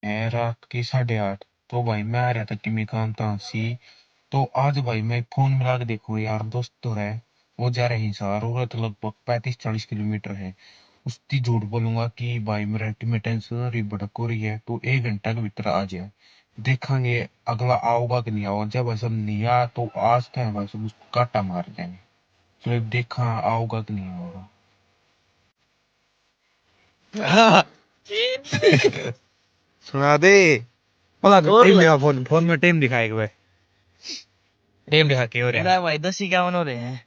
हैं रात के 8:30। तो भाई मैं आ रहा था कि मैं काम था सी। तो आज भाई मैं फोन मिला के देखो यार, दोस्त तो है। वो जा रहे हैं हिसार, और तो लगभग 35-40 किलोमीटर है। उसकी झूठ बोलूंगा कि भाई मेरा में टेंशन रही भड़क हो रही है, तो 1 घंटा के भीतर आ जाए। देखेंगे अगला आओगा कि नहीं आओगा। जब ऐसा नहीं आया तो आज क्या है भाई, सब उसको काटा मार देंगे। फिर देखा आओगा कि नहीं आओगा। सुना दे। बोला और टाइम भाई दिखा, फोन फोन में टाइम दिखाएगा भाई। टाइम दिखा के हो रहा है। भाई 10 51 हो रहे हैं।